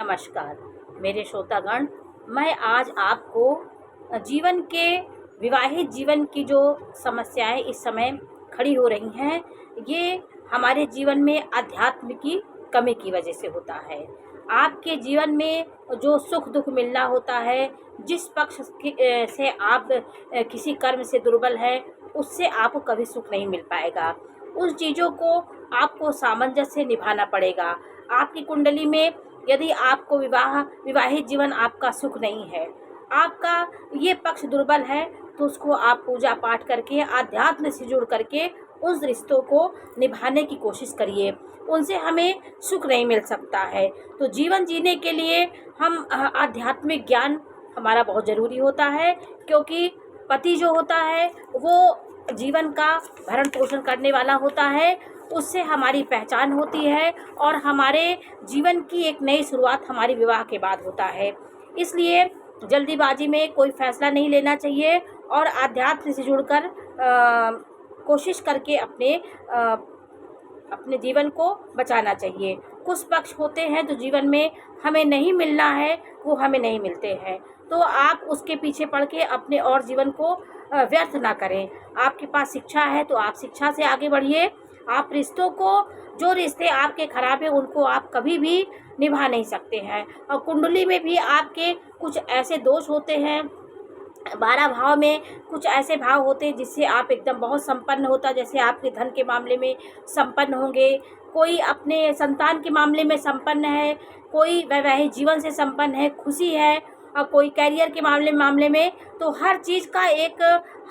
नमस्कार मेरे श्रोतागण। मैं आज आपको जीवन के विवाहित जीवन की जो समस्याएं इस समय खड़ी हो रही हैं, ये हमारे जीवन में अध्यात्म की कमी की वजह से होता है। आपके जीवन में जो सुख दुख मिलना होता है, जिस पक्ष से आप किसी कर्म से दुर्बल है, उससे आपको कभी सुख नहीं मिल पाएगा। उन चीज़ों को आपको सामंजस्य से निभाना पड़ेगा। आपकी कुंडली में यदि आपको विवाहित जीवन आपका सुख नहीं है, आपका ये पक्ष दुर्बल है, तो उसको आप पूजा पाठ करके आध्यात्म से जुड़ करके उस रिश्तों को निभाने की कोशिश करिए। उनसे हमें सुख नहीं मिल सकता है। तो जीवन जीने के लिए हम आध्यात्मिक ज्ञान हमारा बहुत ज़रूरी होता है, क्योंकि पति जो होता है वो जीवन का भरण पोषण करने वाला होता है। उससे हमारी पहचान होती है और हमारे जीवन की एक नई शुरुआत हमारे विवाह के बाद होता है। इसलिए जल्दीबाजी में कोई फैसला नहीं लेना चाहिए और आध्यात्म से जुड़कर कोशिश करके अपने जीवन को बचाना चाहिए। कुछ पक्ष होते हैं तो जीवन में हमें नहीं मिलना है, वो हमें नहीं मिलते हैं, तो आप उसके पीछे पड़ के अपने और जीवन को व्यर्थ ना करें। आपके पास शिक्षा है तो आप शिक्षा से आगे बढ़िए। आप रिश्तों को, जो रिश्ते आपके खराब हैं उनको आप कभी भी निभा नहीं सकते हैं। और कुंडली में भी आपके कुछ ऐसे दोष होते हैं, 12 भाव में कुछ ऐसे भाव होते हैं जिससे आप एकदम बहुत संपन्न होता, जैसे आपके धन के मामले में संपन्न होंगे, कोई अपने संतान के मामले में संपन्न है, कोई वैवाहिक जीवन से संपन्न है, खुशी है, और कोई कैरियर के मामले में तो हर चीज़ का एक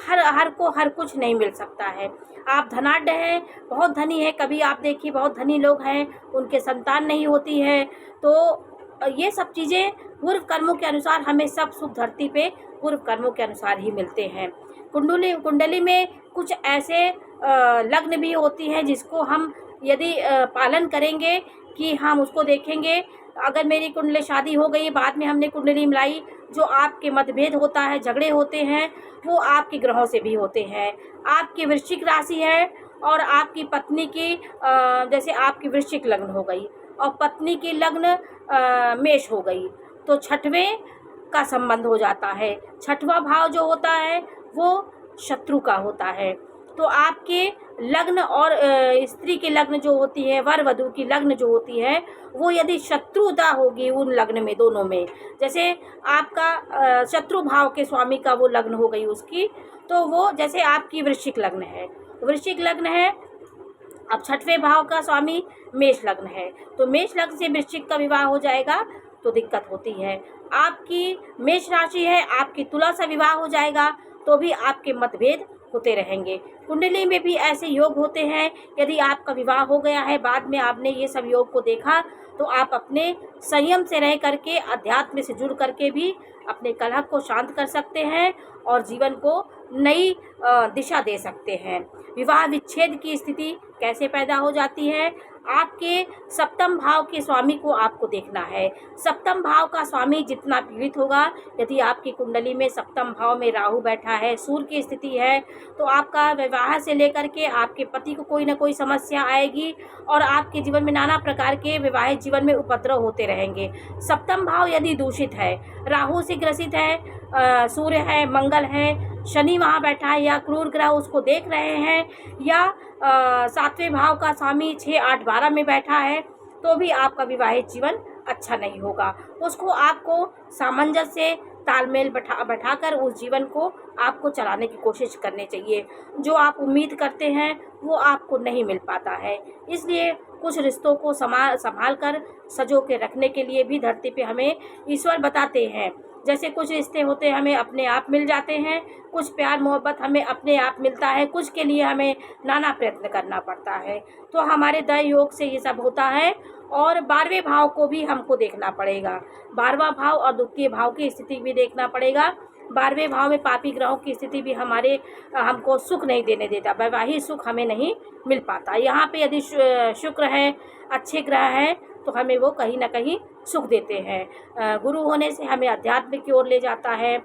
हर कुछ नहीं मिल सकता है। आप धनाढ्य हैं, बहुत धनी है, कभी आप देखिए बहुत धनी लोग हैं, उनके संतान नहीं होती है। तो ये सब चीज़ें पूर्व कर्मों के अनुसार हमें सब सुख धरती पे पूर्व कर्मों के अनुसार ही मिलते हैं। कुंडली में कुछ ऐसे लग्न भी होती हैं जिसको हम यदि पालन करेंगे कि हम उसको देखेंगे। अगर मेरी कुंडली शादी हो गई, बाद में हमने कुंडली मिलाई, जो आपके मतभेद होता है, झगड़े होते हैं, वो आपके ग्रहों से भी होते हैं। आपकी वृश्चिक राशि है और आपकी पत्नी की जैसे आपकी वृश्चिक लग्न हो गई और पत्नी की लग्न मेष हो गई, तो छठवें का संबंध हो जाता है। छठवां भाव जो होता है वो शत्रु का होता है। तो आपके लग्न और स्त्री की लग्न जो होती है, वर वधू की लग्न जो होती है, वो यदि शत्रुता होगी उन लग्न में, दोनों में, जैसे आपका शत्रु भाव के स्वामी का वो लग्न हो गई उसकी, तो वो जैसे आपकी वृश्चिक लग्न है, अब छठवें भाव का स्वामी मेष लग्न है, तो मेष लग्न से वृश्चिक का विवाह हो जाएगा तो दिक्कत होती है। आपकी मेष राशि है, आपकी तुला से विवाह हो जाएगा तो भी आपके मतभेद होते रहेंगे। कुंडली में भी ऐसे योग होते हैं, यदि आपका विवाह हो गया है, बाद में आपने ये सब योग को देखा, तो आप अपने संयम से रह करके अध्यात्म से जुड़ करके भी अपने कलह को शांत कर सकते हैं और जीवन को नई दिशा दे सकते हैं। विवाह विच्छेद की स्थिति कैसे पैदा हो जाती है? आपके सप्तम भाव के स्वामी को आपको देखना है। सप्तम भाव का स्वामी जितना पीड़ित होगा, यदि आपकी कुंडली में सप्तम भाव में राहु बैठा है, सूर्य की स्थिति है, तो आपका विवाह से लेकर के आपके पति को कोई ना कोई समस्या आएगी और आपके जीवन में नाना प्रकार के विवाहित जीवन में उपद्रव होते रहेंगे। सप्तम भाव यदि दूषित है, राहु से ग्रसित है, सूर्य है, मंगल है, शनि वहाँ बैठा है या क्रूर ग्रह उसको देख रहे हैं, या सातवें भाव का स्वामी 6, 8, 12 में बैठा है, तो भी आपका विवाहित जीवन अच्छा नहीं होगा। उसको आपको सामंजस्य से तालमेल बैठाकर उस जीवन को आपको चलाने की कोशिश करनी चाहिए। जो आप उम्मीद करते हैं वो आपको नहीं मिल पाता है। इसलिए कुछ रिश्तों को संभाल कर सजो के रखने के लिए भी धरती पे हमें ईश्वर बताते हैं। जैसे कुछ रिश्ते होते हैं हमें अपने आप मिल जाते हैं, कुछ प्यार मोहब्बत हमें अपने आप मिलता है, कुछ के लिए हमें नाना प्रयत्न करना पड़ता है। तो हमारे दय योग से ये सब होता है। और 12वें भाव को भी हमको देखना पड़ेगा, 12वां भाव और द्वितीय भाव की स्थिति भी देखना पड़ेगा। 12वें भाव में पापी ग्रहों की स्थिति भी हमको सुख नहीं देने देता, वैवाहिक सुख हमें नहीं मिल पाता। यहाँ पे यदि शुक्र है, अच्छे ग्रह हैं, तो हमें वो कहीं ना कहीं सुख देते हैं। गुरु होने से हमें अध्यात्म की ओर ले जाता है,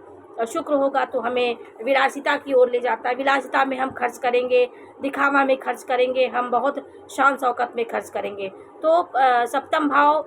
शुक्र होगा तो हमें विलासिता की ओर ले जाता है। विलासिता में हम खर्च करेंगे, दिखावा में खर्च करेंगे, हम बहुत शान शौकत में खर्च करेंगे। तो सप्तम भाव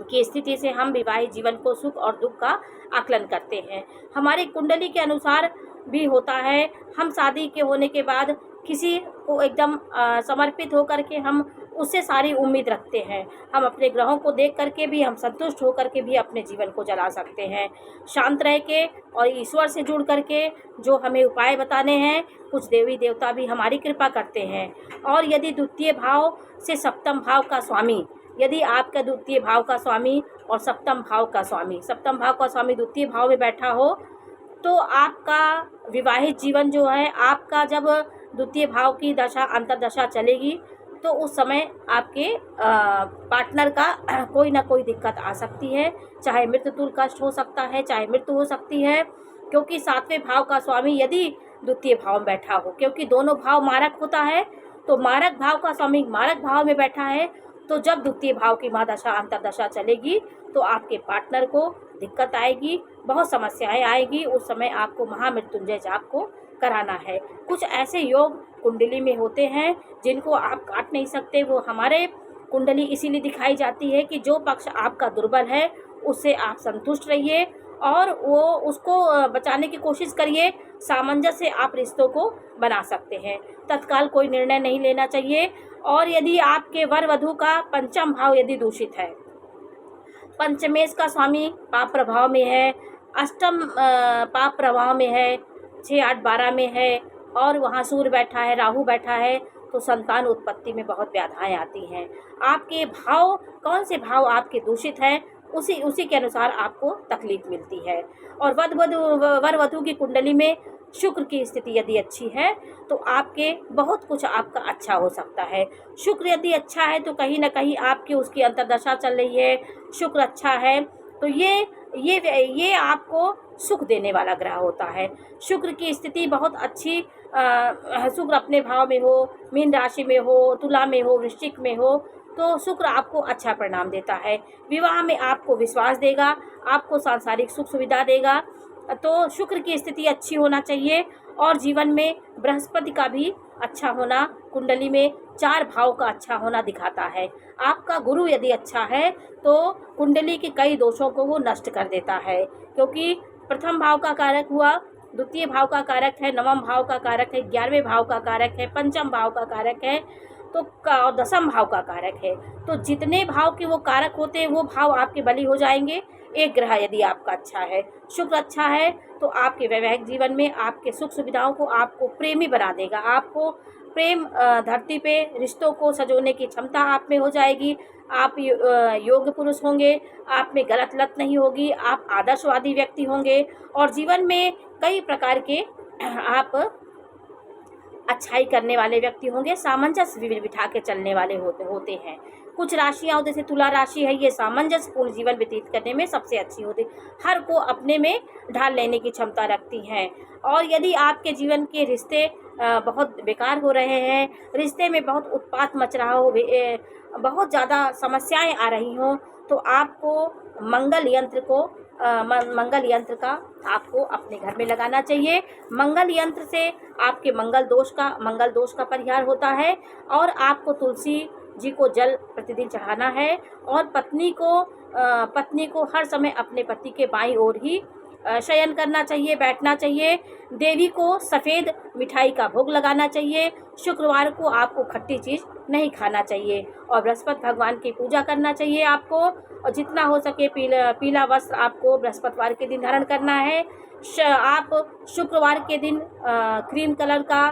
की स्थिति से हम विवाहित जीवन को सुख और दुख का आकलन करते हैं। हमारी कुंडली के अनुसार भी होता है। हम शादी के होने के बाद किसी को एकदम समर्पित होकर के हम उससे सारी उम्मीद रखते हैं। हम अपने ग्रहों को देख करके भी, हम संतुष्ट होकर के भी अपने जीवन को चला सकते हैं। शांत रह के और ईश्वर से जुड़ करके जो हमें उपाय बताने हैं, कुछ देवी देवता भी हमारी कृपा करते हैं। और यदि द्वितीय भाव से सप्तम भाव का स्वामी, यदि आपका द्वितीय भाव का स्वामी और सप्तम भाव का स्वामी द्वितीय भाव में बैठा हो, तो आपका विवाहित जीवन जो है, आपका जब द्वितीय भाव की दशा अंतर्दशा चलेगी तो उस समय आपके पार्टनर का कोई ना कोई दिक्कत आ सकती है। चाहे मृत्यु तुल्य कष्ट हो सकता है, चाहे मृत्यु हो सकती है, क्योंकि सातवें भाव का स्वामी यदि द्वितीय भाव में बैठा हो, क्योंकि दोनों भाव मारक होता है, तो मारक भाव का स्वामी मारक भाव में बैठा है, तो जब द्वितीय भाव की महादशा अंतर्दशा चलेगी तो आपके पार्टनर को दिक्कत आएगी, बहुत समस्याएं आएगी। उस समय आपको महामृत्युंजय जाप को कराना है। कुछ ऐसे योग कुंडली में होते हैं जिनको आप काट नहीं सकते। वो हमारे कुंडली इसीलिए दिखाई जाती है कि जो पक्ष आपका दुर्बल है उससे आप संतुष्ट रहिए और वो उसको बचाने की कोशिश करिए। सामंजस्य से आप रिश्तों को बना सकते हैं। तत्काल कोई निर्णय नहीं लेना चाहिए। और यदि आपके वर वधू का पंचम भाव यदि दूषित है, पंचमेश का स्वामी पाप प्रभाव में है, अष्टम पाप प्रभाव में है, 6, 8, 12 में है और वहाँ सूर्य बैठा है, राहु बैठा है, तो संतान उत्पत्ति में बहुत बाधाएं आती हैं। आपके भाव, कौन से भाव आपके दूषित हैं, उसी के अनुसार आपको तकलीफ मिलती है। और वर वधू की कुंडली में शुक्र की स्थिति यदि अच्छी है तो आपके बहुत कुछ आपका अच्छा हो सकता है। शुक्र यदि अच्छा है तो कहीं ना कहीं आपकी उसकी अंतर्दशा चल रही है, शुक्र अच्छा है तो ये आपको सुख देने वाला ग्रह होता है। शुक्र की स्थिति बहुत अच्छी, शुक्र अपने भाव में हो, मीन राशि में हो, तुला में हो, वृश्चिक में हो, तो शुक्र आपको अच्छा परिणाम देता है। विवाह में आपको विश्वास देगा, आपको सांसारिक सुख सुविधा देगा। तो शुक्र की स्थिति अच्छी होना चाहिए। और जीवन में बृहस्पति का भी अच्छा होना कुंडली में 4 भाव का अच्छा होना दिखाता है। आपका गुरु यदि अच्छा है तो कुंडली के कई दोषों को वो नष्ट कर देता है, क्योंकि प्रथम भाव का कारक हुआ, द्वितीय भाव का कारक है, नवम भाव का कारक है, 11वें भाव का कारक है, पंचम भाव का कारक है, तो दसम भाव का कारक है। तो जितने भाव के वो कारक होते हैं वो भाव आपके बली हो जाएंगे। एक ग्रह यदि आपका अच्छा है, शुक्र अच्छा है, तो आपके वैवाहिक जीवन में आपके सुख सुविधाओं को आपको प्रेमी बना देगा। आपको प्रेम धरती पे रिश्तों को सजोने की क्षमता आप में हो जाएगी। आप योग्य पुरुष होंगे, आप में गलत लत नहीं होगी, आप आदर्शवादी व्यक्ति होंगे और जीवन में कई प्रकार के आप अच्छाई करने वाले व्यक्ति होंगे। सामंजस्य बिठा के चलने वाले होते हैं। कुछ राशियाँ जैसे तुला राशि है, ये सामंजस्यपूर्ण जीवन व्यतीत करने में सबसे अच्छी होती, हर को अपने में ढाल लेने की क्षमता रखती हैं। और यदि आपके जीवन के रिश्ते बहुत बेकार हो रहे हैं, रिश्ते में बहुत उत्पात मच रहा हो, बहुत ज़्यादा समस्याएं आ रही हों, तो आपको मंगल यंत्र का आपको अपने घर में लगाना चाहिए। मंगल यंत्र से आपके मंगल दोष का परिहार होता है। और आपको तुलसी जी को जल प्रतिदिन चढ़ाना है और पत्नी को हर समय अपने पति के बाईं ओर ही शयन करना चाहिए, बैठना चाहिए। देवी को सफ़ेद मिठाई का भोग लगाना चाहिए। शुक्रवार को आपको खट्टी चीज़ नहीं खाना चाहिए और बृहस्पति भगवान की पूजा करना चाहिए आपको। और जितना हो सके पीला वस्त्र आपको बृहस्पतिवार के दिन धारण करना है। आप शुक्रवार के दिन क्रीम कलर का,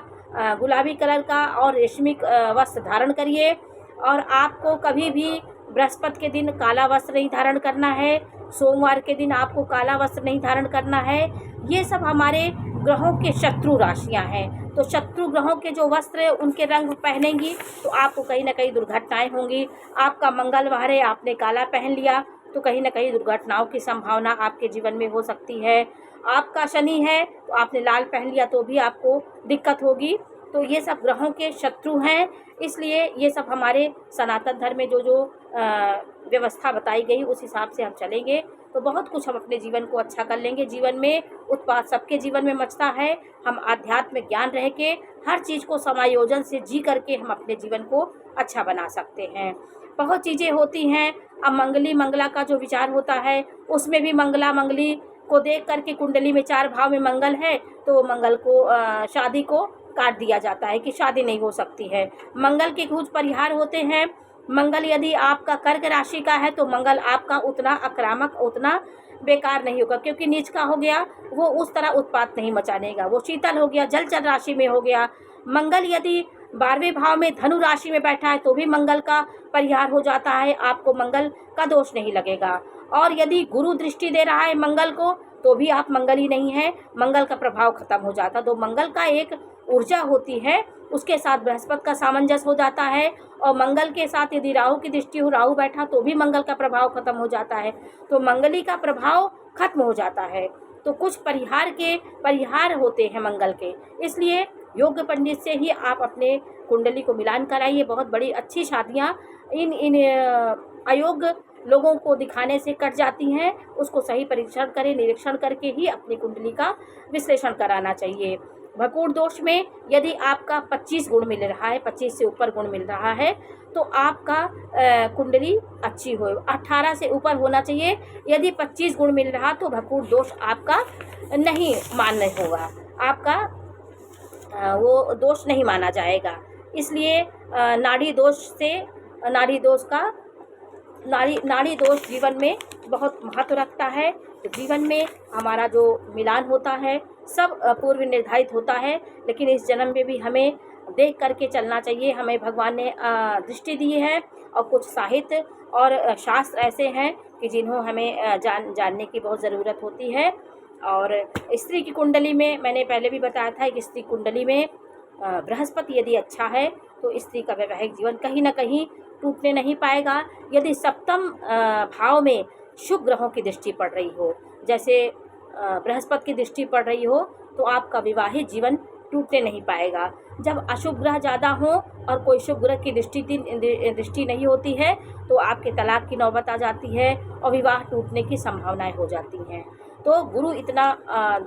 गुलाबी कलर का और रेशमी वस्त्र धारण करिए। और आपको कभी भी बृहस्पति के दिन काला वस्त्र नहीं धारण करना है। सोमवार के दिन आपको काला वस्त्र नहीं धारण करना है। ये सब हमारे ग्रहों के शत्रु राशियां हैं। तो शत्रु ग्रहों के जो वस्त्र उनके रंग पहनेंगी तो आपको कहीं ना कहीं दुर्घटनाएं होंगी। आपका मंगलवार है, आपने काला पहन लिया तो कहीं ना कहीं दुर्घटनाओं की संभावना आपके जीवन में हो सकती है। आपका शनि है तो आपने लाल पहन लिया तो भी आपको दिक्कत होगी। तो ये सब ग्रहों के शत्रु हैं, इसलिए ये सब हमारे सनातन धर्म में जो व्यवस्था बताई गई उस हिसाब से हम चलेंगे तो बहुत कुछ हम अपने जीवन को अच्छा कर लेंगे। जीवन में उत्पाद सबके जीवन में मचता है। हम आध्यात्म ज्ञान रह के हर चीज़ को समायोजन से जी करके हम अपने जीवन को अच्छा बना सकते हैं। बहुत चीज़ें होती हैं। अब मंगली मंगला का जो विचार होता है उसमें भी मंगला मंगली को देख करके कुंडली में 4 भाव में मंगल है तो मंगल को शादी को काट दिया जाता है कि शादी नहीं हो सकती है। मंगल के कुछ परिहार होते हैं। मंगल यदि आपका कर्क राशि का है तो मंगल आपका उतना आक्रामक, उतना बेकार नहीं होगा, क्योंकि नीच का हो गया, वो उस तरह उत्पात नहीं मचानेगा। वो शीतल हो गया, जलचर राशि में हो गया। मंगल यदि 12वें भाव में धनु राशि में बैठा है तो भी मंगल का परिहार हो जाता है, आपको मंगल का दोष नहीं लगेगा। और यदि गुरु दृष्टि दे रहा है मंगल को तो भी आप मंगल ही नहीं है, मंगल का प्रभाव खत्म हो जाता। तो मंगल का एक ऊर्जा होती है, उसके साथ बृहस्पति का सामंजस्य हो जाता है। और मंगल के साथ यदि राहु की दृष्टि हो, राहु बैठा तो भी मंगल का प्रभाव खत्म हो जाता है। तो मंगली का प्रभाव खत्म हो जाता है। तो कुछ परिहार होते हैं मंगल के, इसलिए योग्य पंडित से ही आप अपने कुंडली को मिलान कराइए। बहुत बड़ी अच्छी शादियाँ इन अयोग्य लोगों को दिखाने से कट जाती हैं। उसको सही परीक्षण करें, निरीक्षण करके ही अपनी कुंडली का विश्लेषण कराना चाहिए। भरपूर दोष में यदि आपका 25 गुण मिल रहा है, 25 से ऊपर गुण मिल रहा है तो आपका कुंडली अच्छी हो। 18 से ऊपर होना चाहिए। यदि 25 गुण मिल रहा तो भरपूर दोष आपका नहीं मान्य होगा, आपका वो दोष नहीं माना जाएगा। इसलिए नाड़ी दोष जीवन में बहुत महत्व रखता है। तो जीवन में हमारा जो मिलान होता है सब पूर्व निर्धारित होता है, लेकिन इस जन्म में भी हमें देख करके चलना चाहिए। हमें भगवान ने दृष्टि दी है और कुछ साहित्य और शास्त्र ऐसे हैं कि जिन्हों हमें जानने की बहुत ज़रूरत होती है। और स्त्री की कुंडली में मैंने पहले भी बताया था कि स्त्री कुंडली में बृहस्पति यदि अच्छा है तो स्त्री का वैवाहिक जीवन कहीं ना कहीं टूटने नहीं पाएगा। यदि सप्तम भाव में शुभ ग्रहों की दृष्टि पड़ रही हो, जैसे बृहस्पति की दृष्टि पड़ रही हो, तो आपका विवाहित जीवन टूटने नहीं पाएगा। जब अशुभ ग्रह ज़्यादा हो और कोई शुभ ग्रह की दृष्टि नहीं होती है तो आपके तलाक की नौबत आ जाती है और विवाह टूटने की संभावनाएं हो जाती हैं। तो गुरु इतना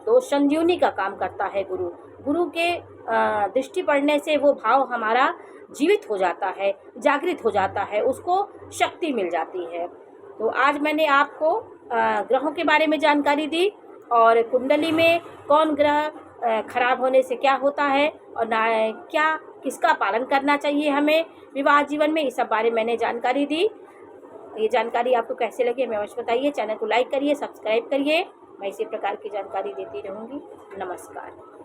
दोष संजीवनी का काम करता है। गुरु के दृष्टि पड़ने से वो भाव हमारा जीवित हो जाता है, जागृत हो जाता है, उसको शक्ति मिल जाती है। तो आज मैंने आपको ग्रहों के बारे में जानकारी दी और कुंडली में कौन ग्रह खराब होने से क्या होता है और क्या किसका पालन करना चाहिए हमें विवाह जीवन में, इस सब बारे में मैंने जानकारी दी। ये जानकारी आपको कैसे लगी हमें अवश्य बताइए। चैनल को लाइक करिए, सब्सक्राइब करिए। मैं इसी प्रकार की जानकारी देती रहूँगी। नमस्कार।